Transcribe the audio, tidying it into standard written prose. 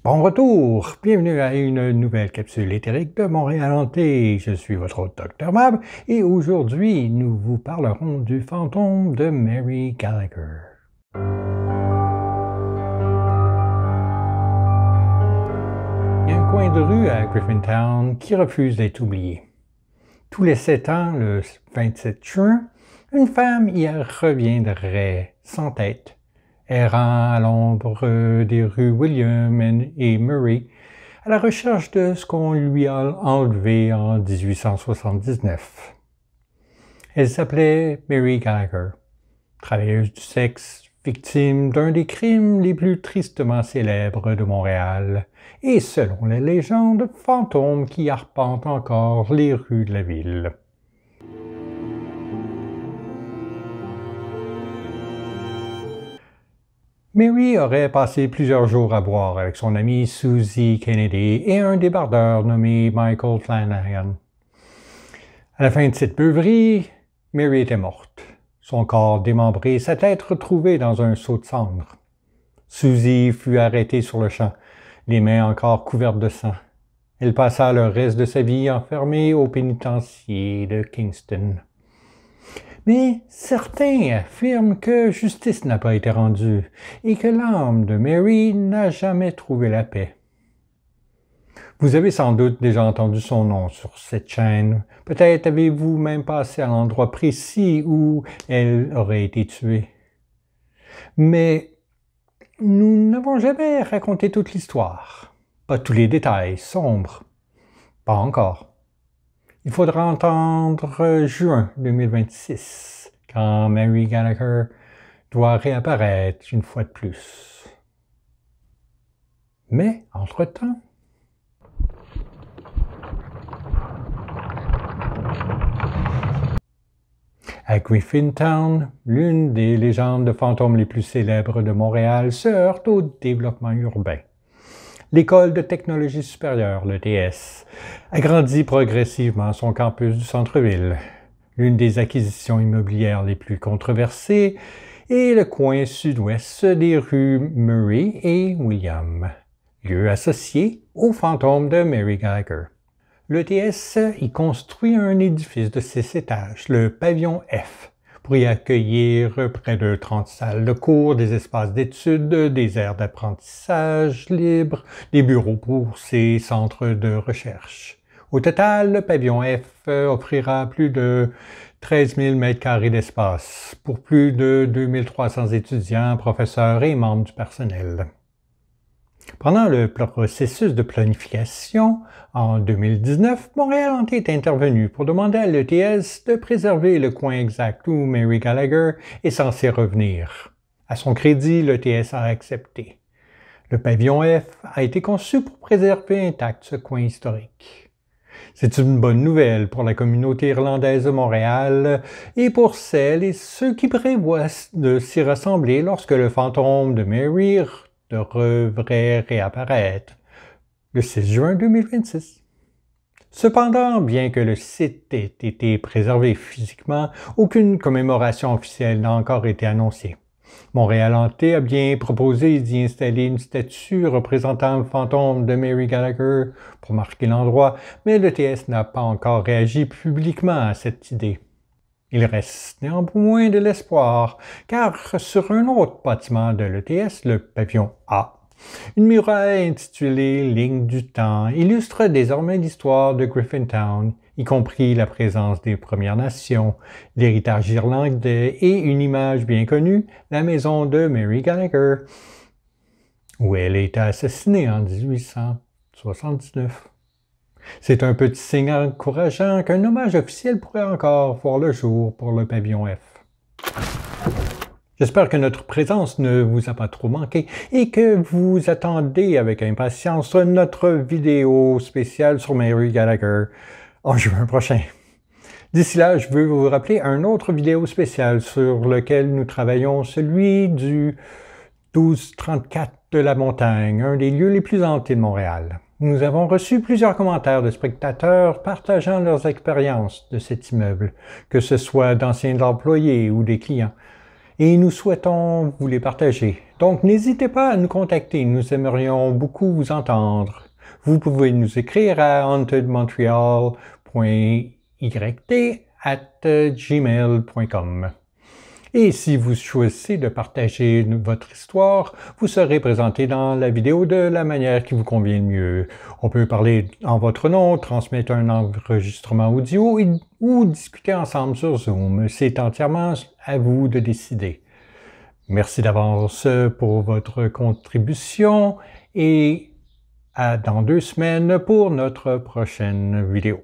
Bon retour! Bienvenue à une nouvelle capsule éthérique de Montréal Hanté. Je suis votre hôte Dr Mab et aujourd'hui nous vous parlerons du fantôme de Mary Gallagher. Il y a un coin de rue à Griffintown qui refuse d'être oublié. Tous les 7 ans, le 27 juin, une femme y reviendrait sans tête, errant à l'ombre des rues William et Murray, à la recherche de ce qu'on lui a enlevé en 1879. Elle s'appelait Mary Gallagher, travailleuse du sexe, victime d'un des crimes les plus tristement célèbres de Montréal, et selon la légende, fantôme qui arpente encore les rues de la ville. Mary aurait passé plusieurs jours à boire avec son amie Susie Kennedy et un débardeur nommé Michael Flanagan. À la fin de cette beuverie, Mary était morte, son corps démembré, sa tête retrouvée dans un seau de cendres. Susie fut arrêtée sur le champ, les mains encore couvertes de sang. Elle passa le reste de sa vie enfermée au pénitencier de Kingston. Mais certains affirment que justice n'a pas été rendue et que l'âme de Mary n'a jamais trouvé la paix. Vous avez sans doute déjà entendu son nom sur cette chaîne. Peut-être avez-vous même passé à l'endroit précis où elle aurait été tuée. Mais nous n'avons jamais raconté toute l'histoire. Pas tous les détails sombres. Pas encore. Il faudra entendre juin 2026, quand Mary Gallagher doit réapparaître une fois de plus. Mais, entre-temps, à Griffintown, l'une des légendes de fantômes les plus célèbres de Montréal se heurte au développement urbain. L'École de technologie supérieure, l'ETS, agrandit progressivement son campus du centre-ville. L'une des acquisitions immobilières les plus controversées est le coin sud-ouest des rues Murray et William, lieu associé au fantôme de Mary Gallagher. L'ETS y construit un édifice de 6 étages, le pavillon F, pour y accueillir près de 30 salles de cours, des espaces d'études, des aires d'apprentissage libre, des bureaux pour ces centres de recherche. Au total, le pavillon F offrira plus de 13 000 m² d'espace pour plus de 2300 étudiants, professeurs et membres du personnel. Pendant le processus de planification, en 2019, Montréal Hanté est intervenu pour demander à l'ETS de préserver le coin exact où Mary Gallagher est censée revenir. À son crédit, l'ETS a accepté. Le pavillon F a été conçu pour préserver intact ce coin historique. C'est une bonne nouvelle pour la communauté irlandaise de Montréal et pour celles et ceux qui prévoient de s'y rassembler lorsque le fantôme de Mary devrait réapparaître le 6 juin 2026. Cependant, bien que le site ait été préservé physiquement, aucune commémoration officielle n'a encore été annoncée. Montréal Hanté a bien proposé d'y installer une statue représentant le fantôme de Mary Gallagher pour marquer l'endroit, mais l'ETS n'a pas encore réagi publiquement à cette idée. Il reste néanmoins de l'espoir, car sur un autre bâtiment de l'ETS, le pavillon A, une muraille intitulée « Ligne du temps » illustre désormais l'histoire de Griffintown, y compris la présence des Premières Nations, l'héritage irlandais et une image bien connue, la maison de Mary Gallagher, où elle a été assassinée en 1879. C'est un petit signe encourageant qu'un hommage officiel pourrait encore voir le jour pour le pavillon F. J'espère que notre présence ne vous a pas trop manqué et que vous attendez avec impatience notre vidéo spéciale sur Mary Gallagher en juin prochain. D'ici là, je veux vous rappeler un autre vidéo spécial sur lequel nous travaillons, celui du 1234 de la Montagne, un des lieux les plus hantés de Montréal. Nous avons reçu plusieurs commentaires de spectateurs partageant leurs expériences de cet immeuble, que ce soit d'anciens employés ou des clients, et nous souhaitons vous les partager. Donc, n'hésitez pas à nous contacter, nous aimerions beaucoup vous entendre. Vous pouvez nous écrire à hauntedmontreal.yt@gmail.com. Et si vous choisissez de partager votre histoire, vous serez présenté dans la vidéo de la manière qui vous convient le mieux. On peut parler en votre nom, transmettre un enregistrement audio ou discuter ensemble sur Zoom. C'est entièrement à vous de décider. Merci d'avance pour votre contribution et à dans 2 semaines pour notre prochaine vidéo.